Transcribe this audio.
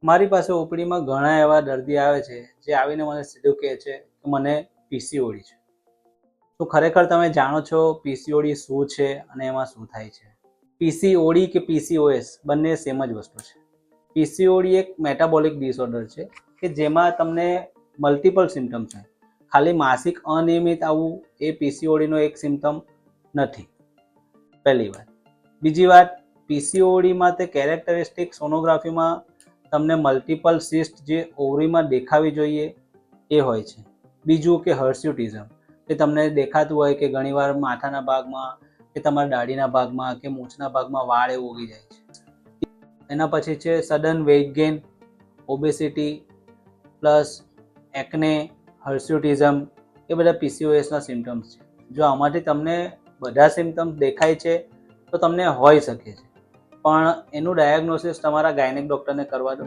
મારી પાસે ઓપીડીમાં ઘણા એવા દર્દી આવે છે જે આવીને મને સીધું કહે છે કે મને પીસીઓડી છે. તો ખરેખર તમે જાણો છો પીસીઓડી શું છે અને એમાં શું થાય છે? પીસીઓડી કે પીસીઓએસ બંને સેમ જ વસ્તુ છે. પીસીઓડી એક મેટાબોલિક ડિસઓર્ડર છે કે જેમાં તમને મલ્ટિપલ સિમ્ટમ્સ છે. ખાલી માસિક અનિયમિત આવવું એ પીસીઓડીનો એક સિમ્ટમ નથી. પહેલી વાત. બીજી વાત, પીસીઓડીમાં તે કેરેક્ટરિસ્ટિક સોનોગ્રાફીમાં તમને મલ્ટિપલ સિસ્ટ જે ઓવરીમાં દેખાવી જોઈએ એ હોય છે. બીજું કે હર્સ્યુટિઝમ, કે તમને દેખાતું હોય કે ઘણીવાર માથાના ભાગમાં કે તમારા દાઢીના ભાગમાં કે મૂછના ભાગમાં વાળ એ ઉગી જાય છે. એના પછી છે sudden weight gain, obesity plus એકને, હર્સ્યુટિઝમ, એ બધા પીસીઓએસના સિમ્ટમ્સ છે. જો આમાંથી તમને બધા સિમ્ટમ્સ દેખાય છે તો તમને હોઈ શકે છે, પણ એનું ડાયગ્નોસિસ તમારા ગાયનેક ડૉક્ટરને કરવા દો.